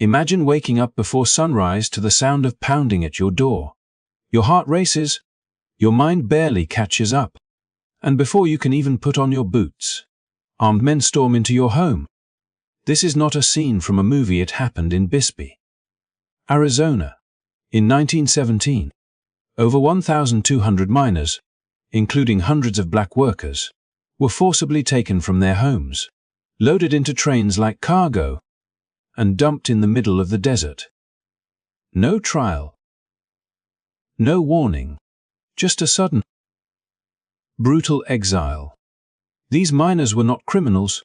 Imagine waking up before sunrise to the sound of pounding at your door. Your heart races, your mind barely catches up, and before you can even put on your boots, armed men storm into your home. This is not a scene from a movie, it happened in Bisbee, Arizona. In 1917, over 1,200 miners, including hundreds of black workers, were forcibly taken from their homes, loaded into trains like cargo, and dumped in the middle of the desert. No trial, no warning, just a sudden, brutal exile. These miners were not criminals.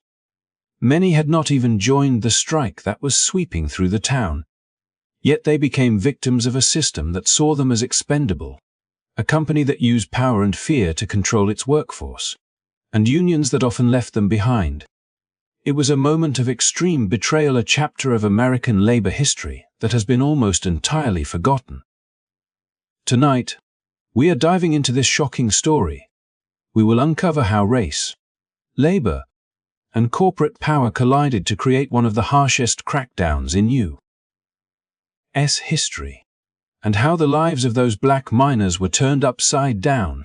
Many had not even joined the strike that was sweeping through the town. Yet they became victims of a system that saw them as expendable, a company that used power and fear to control its workforce, and unions that often left them behind. It was a moment of extreme betrayal, a chapter of American labor history that has been almost entirely forgotten. Tonight, we are diving into this shocking story. We will uncover how race, labor, and corporate power collided to create one of the harshest crackdowns in U.S. history, and how the lives of those black miners were turned upside down.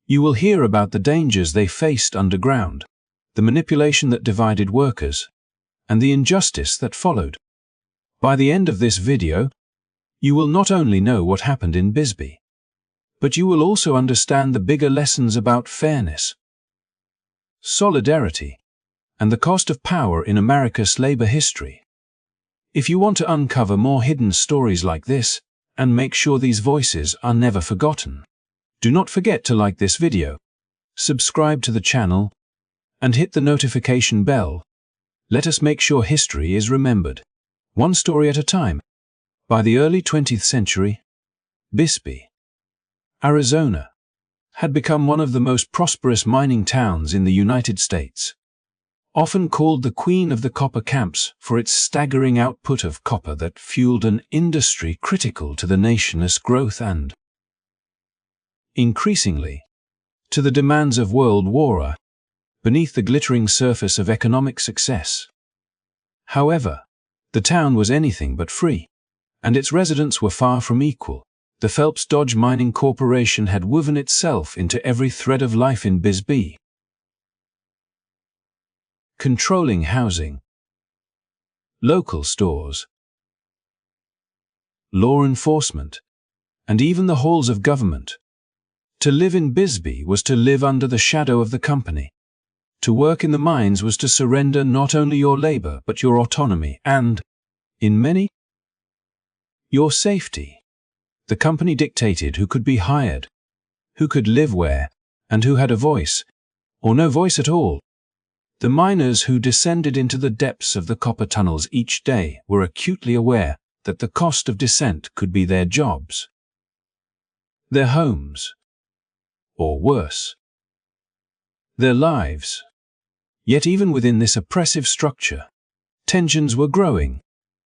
You will hear about the dangers they faced underground, the manipulation that divided workers, and the injustice that followed. By the end of this video, you will not only know what happened in Bisbee, but you will also understand the bigger lessons about fairness, solidarity, and the cost of power in America's labor history. If you want to uncover more hidden stories like this, and make sure these voices are never forgotten, do not forget to like this video, subscribe to the channel, and hit the notification bell. Let us make sure history is remembered, one story at a time. By the early 20th century, Bisbee, Arizona, had become one of the most prosperous mining towns in the United States. Often called the Queen of the Copper Camps for its staggering output of copper that fueled an industry critical to the nation's growth and, increasingly, to the demands of World War I, beneath the glittering surface of economic success. However, the town was anything but free, and its residents were far from equal. The Phelps Dodge Mining Corporation had woven itself into every thread of life in Bisbee. Controlling housing, local stores, law enforcement, and even the halls of government. To live in Bisbee was to live under the shadow of the company. To work in the mines was to surrender not only your labor but your autonomy and, in many, your safety. The company dictated who could be hired, who could live where, and who had a voice, or no voice at all. The miners who descended into the depths of the copper tunnels each day were acutely aware that the cost of descent could be their jobs, their homes, or worse, their lives. Yet even within this oppressive structure, tensions were growing,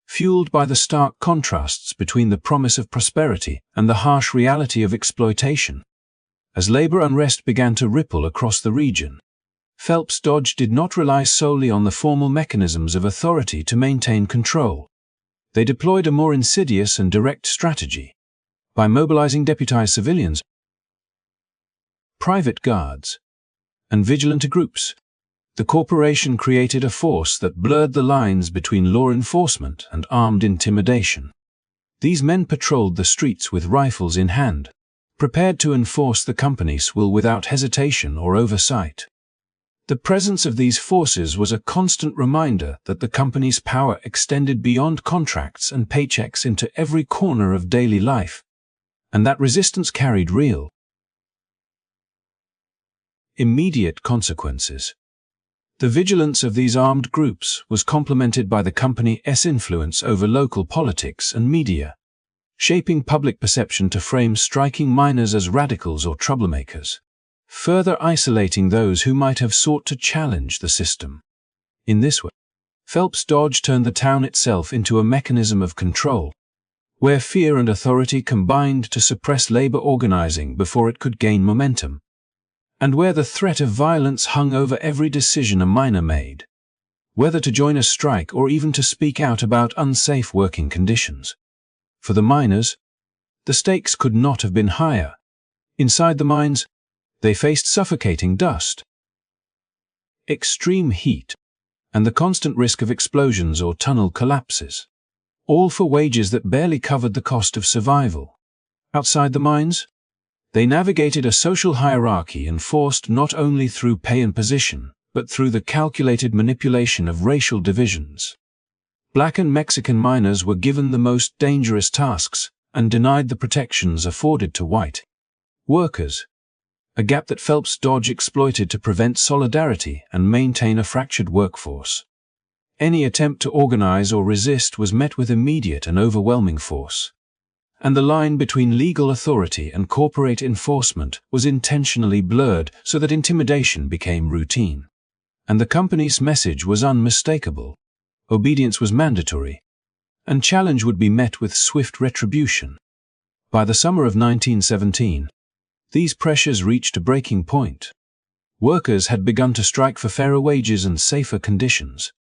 fueled by the stark contrasts between the promise of prosperity and the harsh reality of exploitation. As labor unrest began to ripple across the region, Phelps Dodge did not rely solely on the formal mechanisms of authority to maintain control. They deployed a more insidious and direct strategy. By mobilizing deputized civilians, private guards, and vigilante groups, the corporation created a force that blurred the lines between law enforcement and armed intimidation. These men patrolled the streets with rifles in hand, prepared to enforce the company's will without hesitation or oversight. The presence of these forces was a constant reminder that the company's power extended beyond contracts and paychecks into every corner of daily life, and that resistance carried real, immediate consequences. The vigilance of these armed groups was complemented by the company's influence over local politics and media, shaping public perception to frame striking miners as radicals or troublemakers, further isolating those who might have sought to challenge the system. In this way, Phelps Dodge turned the town itself into a mechanism of control, where fear and authority combined to suppress labor organizing before it could gain momentum, and where the threat of violence hung over every decision a miner made. whether to join a strike or even to speak out about unsafe working conditions. For the miners, the stakes could not have been higher. Inside the mines, they faced suffocating dust, extreme heat, and the constant risk of explosions or tunnel collapses, all for wages that barely covered the cost of survival. Outside the mines, they navigated a social hierarchy enforced not only through pay and position, but through the calculated manipulation of racial divisions. Black and Mexican miners were given the most dangerous tasks and denied the protections afforded to white workers, a gap that Phelps Dodge exploited to prevent solidarity and maintain a fractured workforce. Any attempt to organize or resist was met with immediate and overwhelming force, and the line between legal authority and corporate enforcement was intentionally blurred so that intimidation became routine. And the company's message was unmistakable. Obedience was mandatory, and challenge would be met with swift retribution. By the summer of 1917, these pressures reached a breaking point. Workers had begun to strike for fairer wages and safer conditions.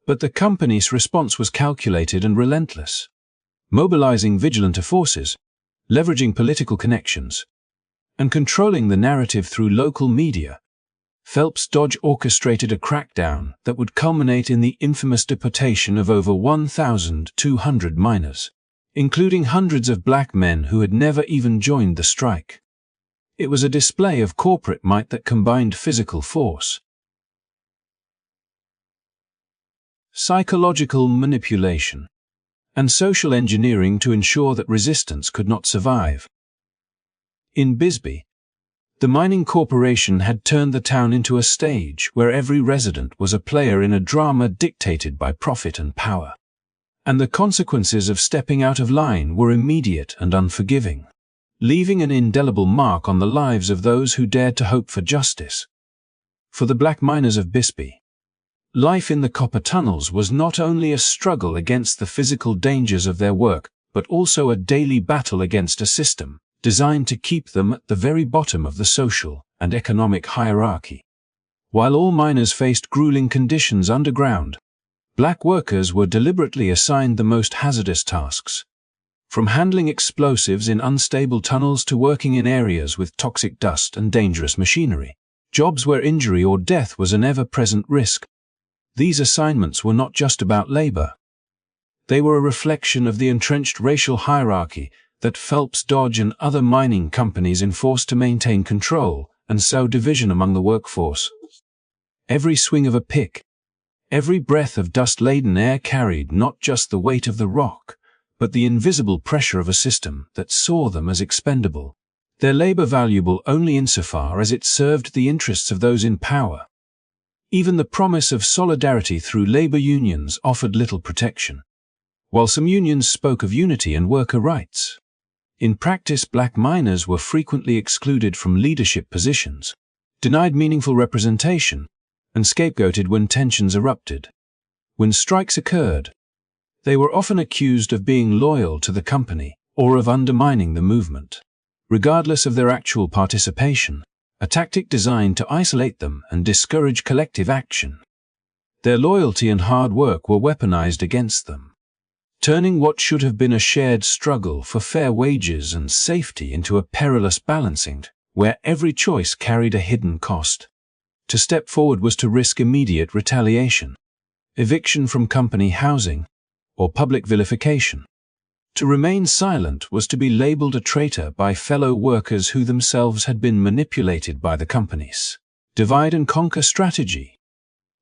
But the company's response was calculated and relentless. Mobilizing vigilant forces, leveraging political connections, and controlling the narrative through local media, Phelps Dodge orchestrated a crackdown that would culminate in the infamous deportation of over 1,200 miners, including hundreds of black men who had never even joined the strike. It was a display of corporate might that combined physical force, psychological manipulation, and social engineering to ensure that resistance could not survive. In Bisbee, the mining corporation had turned the town into a stage where every resident was a player in a drama dictated by profit and power. And the consequences of stepping out of line were immediate and unforgiving, leaving an indelible mark on the lives of those who dared to hope for justice. For the black miners of Bisbee, life in the copper tunnels was not only a struggle against the physical dangers of their work, but also a daily battle against a system designed to keep them at the very bottom of the social and economic hierarchy. While all miners faced grueling conditions underground, black workers were deliberately assigned the most hazardous tasks. From handling explosives in unstable tunnels to working in areas with toxic dust and dangerous machinery, jobs where injury or death was an ever-present risk. These assignments were not just about labor. They were a reflection of the entrenched racial hierarchy that Phelps Dodge and other mining companies enforced to maintain control and sow division among the workforce. Every swing of a pick, every breath of dust-laden air carried not just the weight of the rock, but the invisible pressure of a system that saw them as expendable, their labor valuable only insofar as it served the interests of those in power. Even the promise of solidarity through labor unions offered little protection, while some unions spoke of unity and worker rights. In practice, black miners were frequently excluded from leadership positions, denied meaningful representation, and scapegoated when tensions erupted. When strikes occurred, they were often accused of being loyal to the company or of undermining the movement, regardless of their actual participation, a tactic designed to isolate them and discourage collective action. Their loyalty and hard work were weaponized against them, turning what should have been a shared struggle for fair wages and safety into a perilous balancing, where every choice carried a hidden cost. To step forward was to risk immediate retaliation, eviction from company housing, or public vilification. To remain silent was to be labeled a traitor by fellow workers who themselves had been manipulated by the company's divide and conquer strategy.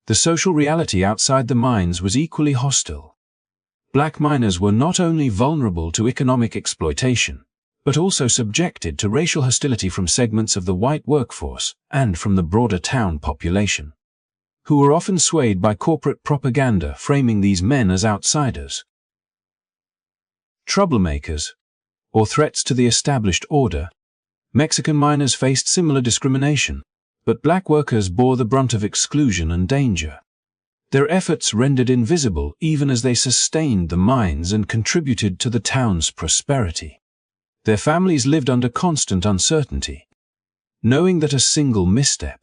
The social reality outside the mines was equally hostile. Black miners were not only vulnerable to economic exploitation, but also subjected to racial hostility from segments of the white workforce and from the broader town population, who were often swayed by corporate propaganda framing these men as outsiders, troublemakers, or threats to the established order. Mexican miners faced similar discrimination, but black workers bore the brunt of exclusion and danger. Their efforts rendered invisible even as they sustained the mines and contributed to the town's prosperity. Their families lived under constant uncertainty, knowing that a single misstep,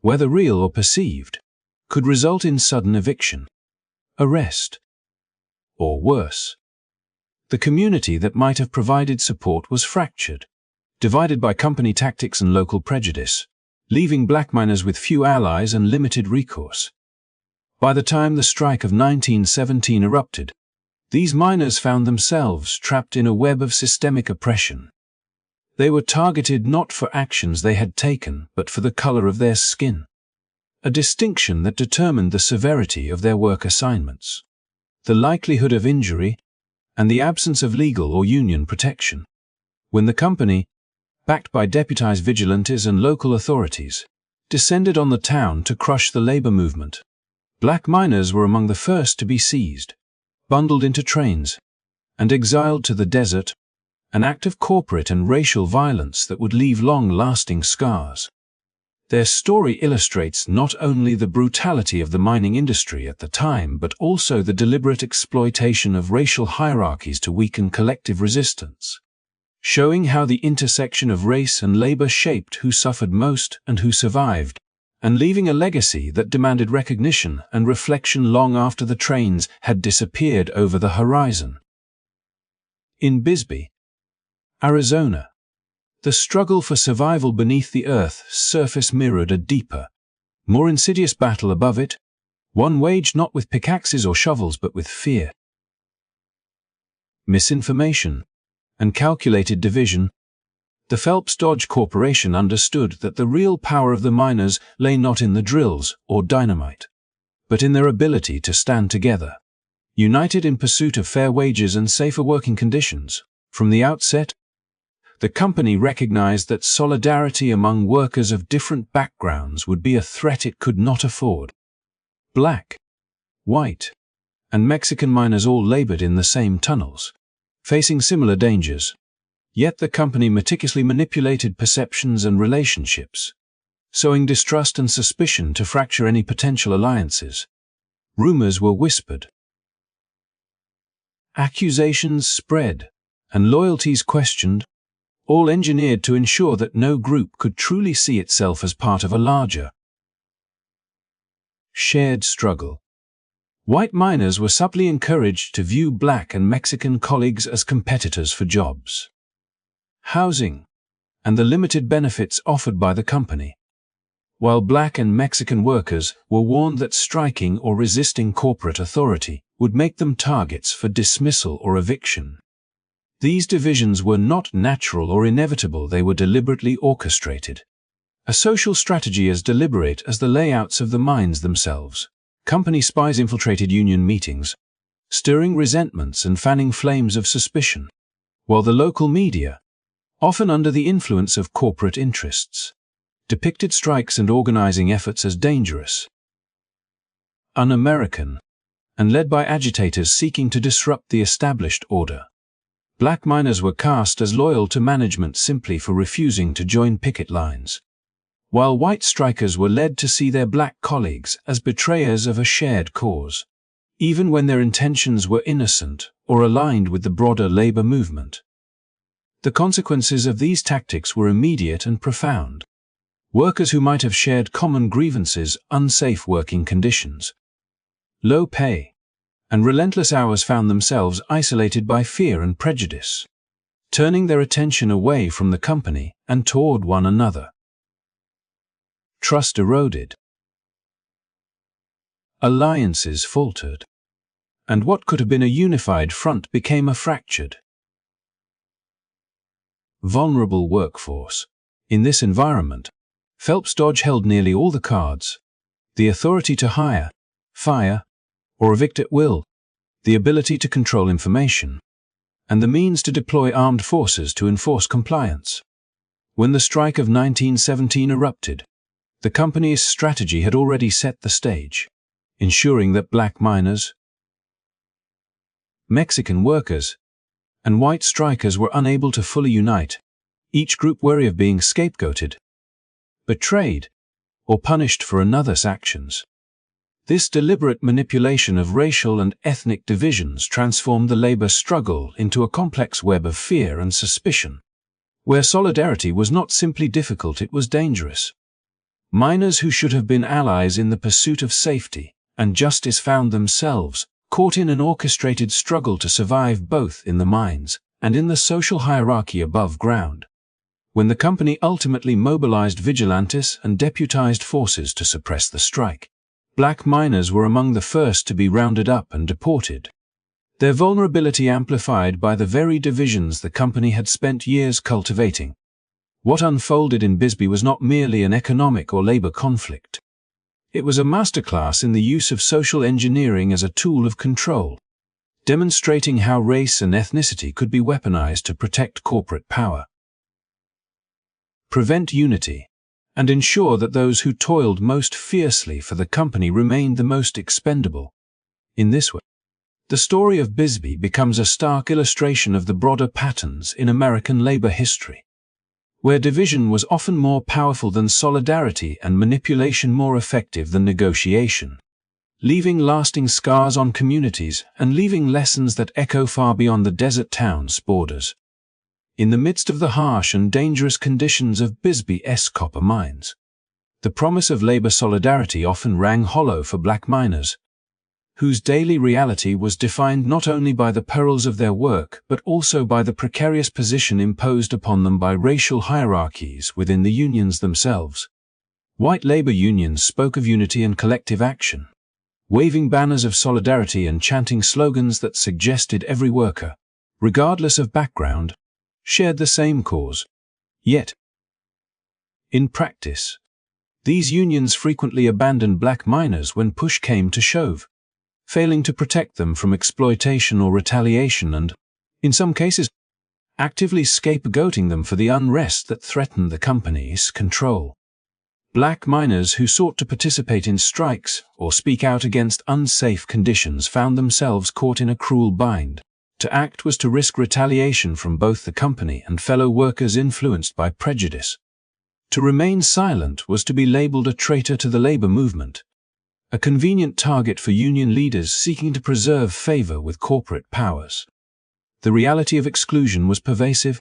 whether real or perceived, could result in sudden eviction, arrest, or worse. The community that might have provided support was fractured, divided by company tactics and local prejudice, leaving black miners with few allies and limited recourse. By the time the strike of 1917 erupted, these miners found themselves trapped in a web of systemic oppression. They were targeted not for actions they had taken, but for the color of their skin, a distinction that determined the severity of their work assignments, the likelihood of injury, and the absence of legal or union protection. When the company, backed by deputized vigilantes and local authorities, descended on the town to crush the labor movement, black miners were among the first to be seized, bundled into trains, and exiled to the desert, an act of corporate and racial violence that would leave long-lasting scars. Their story illustrates not only the brutality of the mining industry at the time, but also the deliberate exploitation of racial hierarchies to weaken collective resistance, showing how the intersection of race and labor shaped who suffered most and who survived, and leaving a legacy that demanded recognition and reflection long after the trains had disappeared over the horizon. In Bisbee, Arizona, the struggle for survival beneath the Earth's surface mirrored a deeper, more insidious battle above it, one waged not with pickaxes or shovels but with fear, misinformation, and calculated division. The Phelps Dodge Corporation understood that the real power of the miners lay not in the drills or dynamite, but in their ability to stand together, united in pursuit of fair wages and safer working conditions. From the outset, the company recognized that solidarity among workers of different backgrounds would be a threat it could not afford. Black, white, and Mexican miners all labored in the same tunnels, facing similar dangers. Yet the company meticulously manipulated perceptions and relationships, sowing distrust and suspicion to fracture any potential alliances. Rumors were whispered, accusations spread, and loyalties questioned, all engineered to ensure that no group could truly see itself as part of a larger, shared struggle. White miners were subtly encouraged to view black and Mexican colleagues as competitors for jobs, housing, and the limited benefits offered by the company, while black and Mexican workers were warned that striking or resisting corporate authority would make them targets for dismissal or eviction. These divisions were not natural or inevitable, they were deliberately orchestrated. A social strategy as deliberate as the layouts of the mines themselves. Company spies infiltrated union meetings, stirring resentments and fanning flames of suspicion, while the local media, often under the influence of corporate interests, depicted strikes and organizing efforts as dangerous, un-American, and led by agitators seeking to disrupt the established order. Black miners were cast as loyal to management simply for refusing to join picket lines, while white strikers were led to see their black colleagues as betrayers of a shared cause, even when their intentions were innocent or aligned with the broader labor movement. The consequences of these tactics were immediate and profound. Workers who might have shared common grievances, unsafe working conditions, low pay, and relentless hours found themselves isolated by fear and prejudice, turning their attention away from the company and toward one another. Trust eroded. Alliances faltered, and what could have been a unified front became a fractured, vulnerable workforce. In this environment, Phelps Dodge held nearly all the cards: the authority to hire, fire, or evict at will, the ability to control information, and the means to deploy armed forces to enforce compliance. When the strike of 1917 erupted, the company's strategy had already set the stage, ensuring that black miners, Mexican workers, and white strikers were unable to fully unite, each group wary of being scapegoated, betrayed, or punished for another's actions. This deliberate manipulation of racial and ethnic divisions transformed the labor struggle into a complex web of fear and suspicion, where solidarity was not simply difficult, it was dangerous. Miners who should have been allies in the pursuit of safety and justice found themselves caught in an orchestrated struggle to survive both in the mines and in the social hierarchy above ground. When the company ultimately mobilized vigilantes and deputized forces to suppress the strike, black miners were among the first to be rounded up and deported. Their vulnerability amplified by the very divisions the company had spent years cultivating. What unfolded in Bisbee was not merely an economic or labor conflict. It was a masterclass in the use of social engineering as a tool of control, demonstrating how race and ethnicity could be weaponized to protect corporate power, prevent unity, and ensure that those who toiled most fiercely for the company remained the most expendable. In this way, the story of Bisbee becomes a stark illustration of the broader patterns in American labor history, where division was often more powerful than solidarity and manipulation more effective than negotiation, leaving lasting scars on communities and leaving lessons that echo far beyond the desert town's borders. In the midst of the harsh and dangerous conditions of Bisbee's copper mines, the promise of labor solidarity often rang hollow for black miners, whose daily reality was defined not only by the perils of their work but also by the precarious position imposed upon them by racial hierarchies within the unions themselves. White labor unions spoke of unity and collective action, waving banners of solidarity and chanting slogans that suggested every worker, regardless of background, shared the same cause. Yet, in practice, these unions frequently abandoned black miners when push came to shove, failing to protect them from exploitation or retaliation and, in some cases, actively scapegoating them for the unrest that threatened the company's control. Black miners who sought to participate in strikes or speak out against unsafe conditions found themselves caught in a cruel bind. To act was to risk retaliation from both the company and fellow workers influenced by prejudice. To remain silent was to be labeled a traitor to the labor movement, a convenient target for union leaders seeking to preserve favor with corporate powers. The reality of exclusion was pervasive.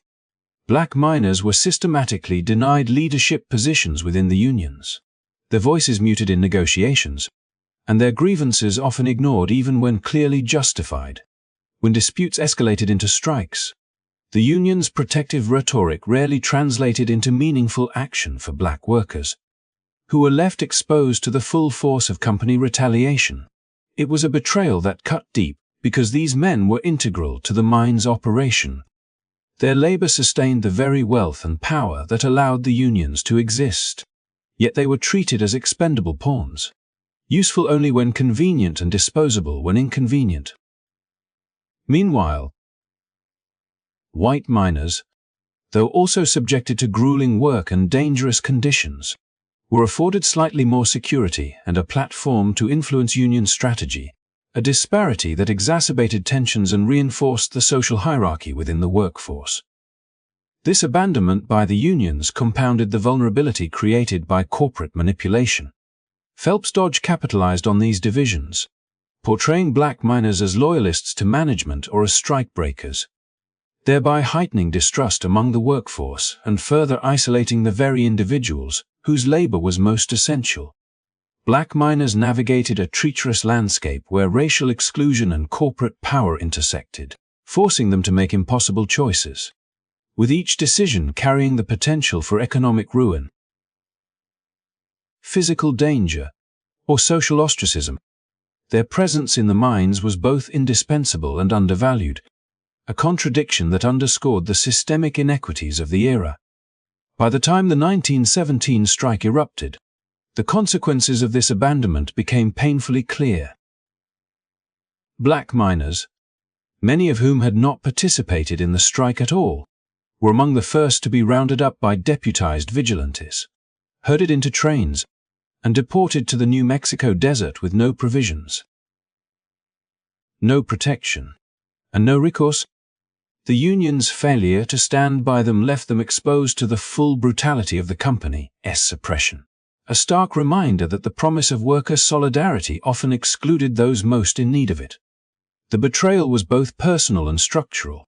Black miners were systematically denied leadership positions within the unions, their voices muted in negotiations, and their grievances often ignored even when clearly justified. When disputes escalated into strikes, the union's protective rhetoric rarely translated into meaningful action for black workers, who were left exposed to the full force of company retaliation. It was a betrayal that cut deep because these men were integral to the mine's operation. Their labor sustained the very wealth and power that allowed the unions to exist. Yet they were treated as expendable pawns, useful only when convenient and disposable when inconvenient. Meanwhile, white miners, though also subjected to grueling work and dangerous conditions, were afforded slightly more security and a platform to influence union strategy, a disparity that exacerbated tensions and reinforced the social hierarchy within the workforce. This abandonment by the unions compounded the vulnerability created by corporate manipulation. Phelps Dodge capitalized on these divisions, portraying black miners as loyalists to management or as strikebreakers, thereby heightening distrust among the workforce and further isolating the very individuals whose labor was most essential. Black miners navigated a treacherous landscape where racial exclusion and corporate power intersected, forcing them to make impossible choices, with each decision carrying the potential for economic ruin, physical danger, or social ostracism. Their presence in the mines was both indispensable and undervalued, a contradiction that underscored the systemic inequities of the era. By the time the 1917 strike erupted, the consequences of this abandonment became painfully clear. Black miners, many of whom had not participated in the strike at all, were among the first to be rounded up by deputized vigilantes, herded into trains, and deported to the New Mexico desert with no provisions, no protection, and no recourse. The union's failure to stand by them left them exposed to the full brutality of the company's suppression, a stark reminder that the promise of worker solidarity often excluded those most in need of it. The betrayal was both personal and structural,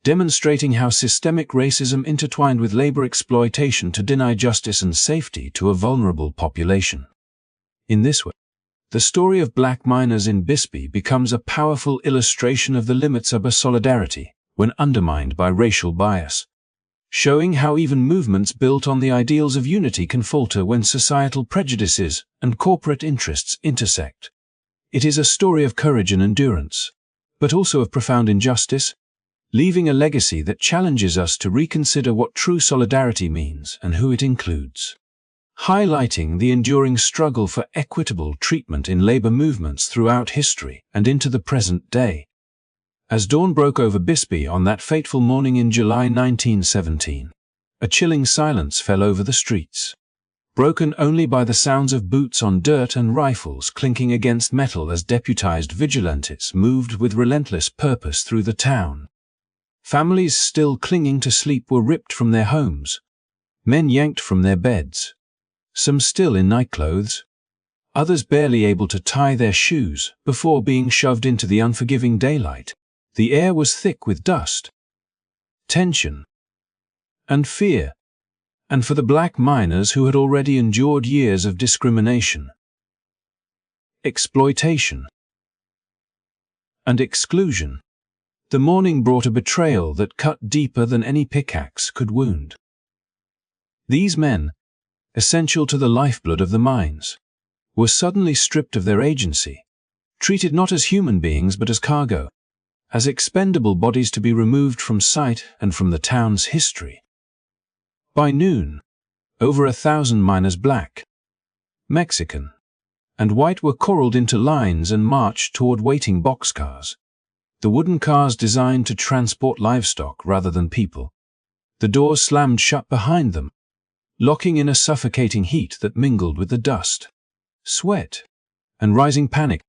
demonstrating how systemic racism intertwined with labor exploitation to deny justice and safety to a vulnerable population. In this way, the story of black miners in Bisbee becomes a powerful illustration of the limits of solidarity when undermined by racial bias, showing how even movements built on the ideals of unity can falter when societal prejudices and corporate interests intersect. It is a story of courage and endurance, but also of profound injustice, leaving a legacy that challenges us to reconsider what true solidarity means and who it includes, highlighting the enduring struggle for equitable treatment in labor movements throughout history and into the present day. As dawn broke over Bisbee on that fateful morning in July 1917, a chilling silence fell over the streets, broken only by the sounds of boots on dirt and rifles clinking against metal as deputized vigilantes moved with relentless purpose through the town. Families still clinging to sleep were ripped from their homes, men yanked from their beds, some still in nightclothes, others barely able to tie their shoes before being shoved into the unforgiving daylight. The air was thick with dust, tension, and fear, and for the black miners who had already endured years of discrimination, exploitation, and exclusion, the morning brought a betrayal that cut deeper than any pickaxe could wound. These men, essential to the lifeblood of the mines, were suddenly stripped of their agency, treated not as human beings but as cargo, as expendable bodies to be removed from sight and from the town's history. By noon, over 1,000 miners, black, Mexican, and white, were corralled into lines and marched toward waiting boxcars, the wooden cars designed to transport livestock rather than people. The doors slammed shut behind them, locking in a suffocating heat that mingled with the dust, sweat, and rising panic.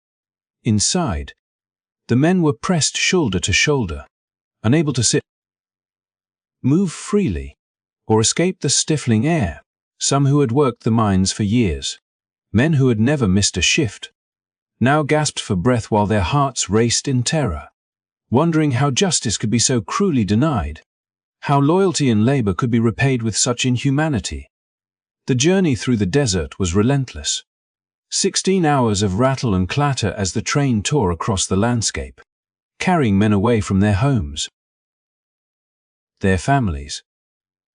Inside, the men were pressed shoulder to shoulder, unable to sit, move freely, or escape the stifling air. Some who had worked the mines for years, men who had never missed a shift, now gasped for breath while their hearts raced in terror, wondering how justice could be so cruelly denied, how loyalty in labor could be repaid with such inhumanity. The journey through the desert was relentless. 16 hours of rattle and clatter as the train tore across the landscape, carrying men away from their homes, their families,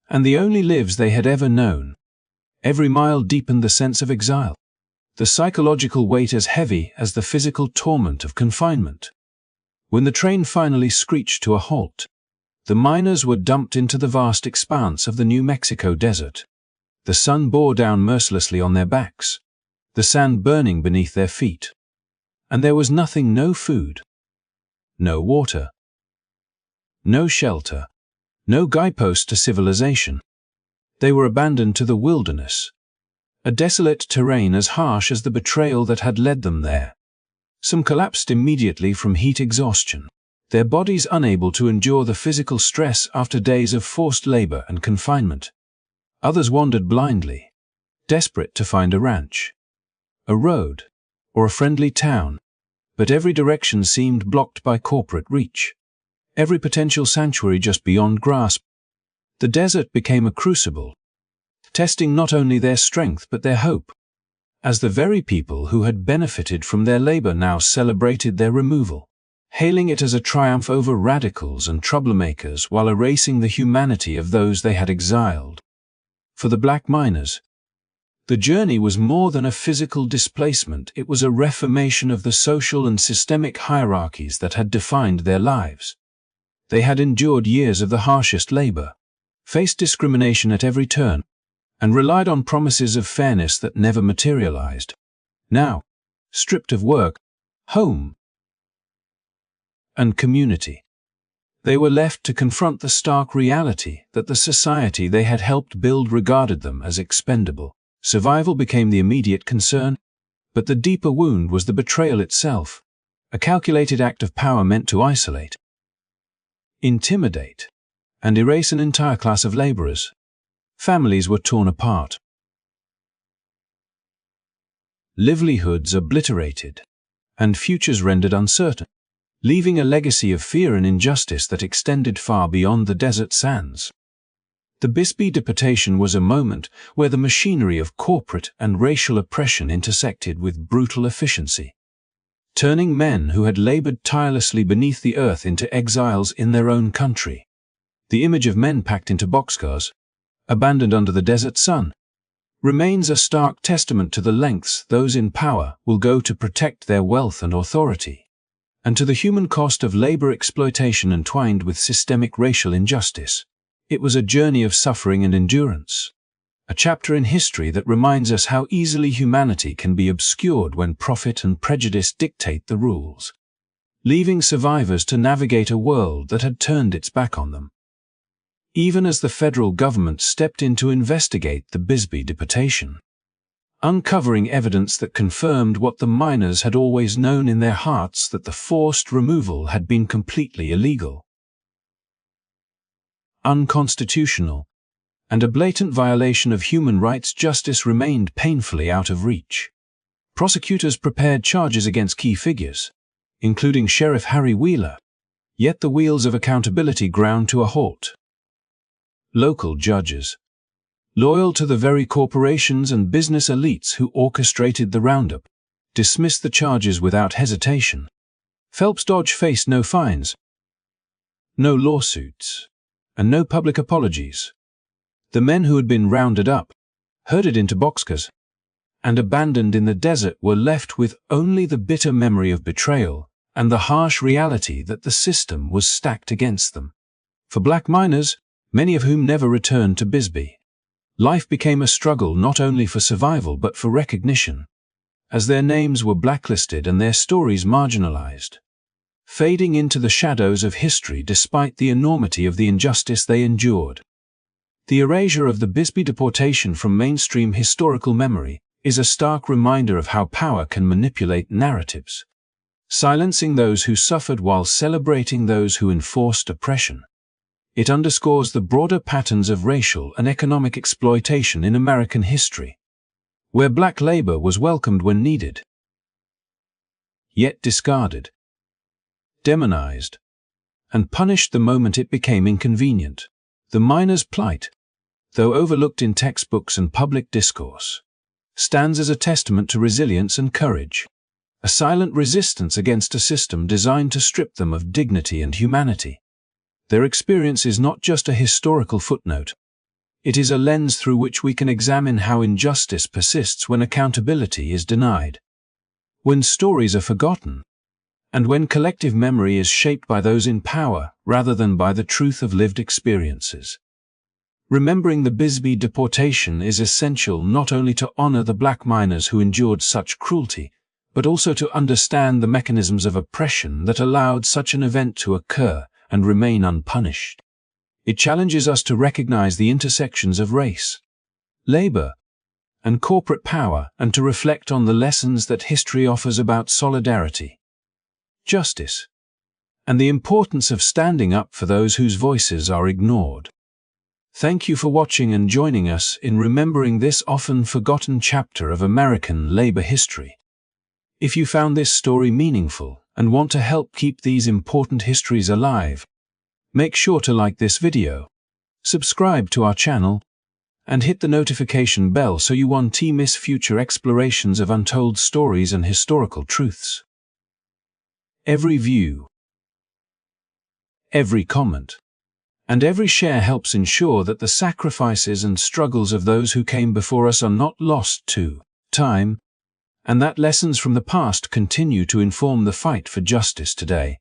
and the only lives they had ever known. Every mile deepened the sense of exile, the psychological weight as heavy as the physical torment of confinement. When the train finally screeched to a halt, the miners were dumped into the vast expanse of the New Mexico desert. The sun bore down mercilessly on their backs, the sand burning beneath their feet, and there was nothing: no food, no water, no shelter, no guidepost to civilization. They were abandoned to the wilderness, a desolate terrain as harsh as the betrayal that had led them there. Some collapsed immediately from heat exhaustion, their bodies unable to endure the physical stress after days of forced labor and confinement. Others wandered blindly, desperate to find a ranch, a road, or a friendly town, but every direction seemed blocked by corporate reach, every potential sanctuary just beyond grasp. The desert became a crucible, testing not only their strength but their hope, as the very people who had benefited from their labor now celebrated their removal, hailing it as a triumph over radicals and troublemakers while erasing the humanity of those they had exiled. For the black miners, the journey was more than a physical displacement. It was a reformation of the social and systemic hierarchies that had defined their lives. They had endured years of the harshest labor, faced discrimination at every turn, and relied on promises of fairness that never materialized. Now, stripped of work, home, and community, they were left to confront the stark reality that the society they had helped build regarded them as expendable. Survival became the immediate concern, but the deeper wound was the betrayal itself, a calculated act of power meant to isolate, intimidate, and erase an entire class of laborers. Families were torn apart, livelihoods obliterated, and futures rendered uncertain. leaving a legacy of fear and injustice that extended far beyond the desert sands. The Bisbee Deportation was a moment where the machinery of corporate and racial oppression intersected with brutal efficiency, turning men who had labored tirelessly beneath the earth into exiles in their own country. The image of men packed into boxcars, abandoned under the desert sun, remains a stark testament to the lengths those in power will go to protect their wealth and authority, and to the human cost of labor exploitation entwined with systemic racial injustice. It was a journey of suffering and endurance, a chapter in history that reminds us how easily humanity can be obscured when profit and prejudice dictate the rules, leaving survivors to navigate a world that had turned its back on them. Even as the federal government stepped in to investigate the Bisbee Deportation, uncovering evidence that confirmed what the miners had always known in their hearts, that the forced removal had been completely illegal, unconstitutional, and a blatant violation of human rights, justice remained painfully out of reach. Prosecutors prepared charges against key figures, including Sheriff Harry Wheeler, yet the wheels of accountability ground to a halt. Local judges, loyal to the very corporations and business elites who orchestrated the roundup, dismissed the charges without hesitation. Phelps Dodge faced no fines, no lawsuits, and no public apologies. The men who had been rounded up, herded into boxcars, and abandoned in the desert were left with only the bitter memory of betrayal and the harsh reality that the system was stacked against them. For black miners, many of whom never returned to Bisbee, life became a struggle not only for survival but for recognition, as their names were blacklisted and their stories marginalized, fading into the shadows of history despite the enormity of the injustice they endured. The erasure of the Bisbee Deportation from mainstream historical memory is a stark reminder of how power can manipulate narratives, silencing those who suffered while celebrating those who enforced oppression. It underscores the broader patterns of racial and economic exploitation in American history, where black labor was welcomed when needed, yet discarded, demonized, and punished the moment it became inconvenient. The miners' plight, though overlooked in textbooks and public discourse, stands as a testament to resilience and courage, a silent resistance against a system designed to strip them of dignity and humanity. Their experience is not just a historical footnote. It is a lens through which we can examine how injustice persists when accountability is denied, when stories are forgotten, and when collective memory is shaped by those in power rather than by the truth of lived experiences. Remembering the Bisbee Deportation is essential not only to honor the black miners who endured such cruelty, but also to understand the mechanisms of oppression that allowed such an event to occur and remain unpunished. It challenges us to recognize the intersections of race, labor, and corporate power, and to reflect on the lessons that history offers about solidarity, justice, and the importance of standing up for those whose voices are ignored. Thank you for watching and joining us in remembering this often forgotten chapter of American labor history. If you found this story meaningful and want to help keep these important histories alive, make sure to like this video, subscribe to our channel, and hit the notification bell so you won't miss future explorations of untold stories and historical truths. Every view, every comment, and every share helps ensure that the sacrifices and struggles of those who came before us are not lost to time, and that lessons from the past continue to inform the fight for justice today.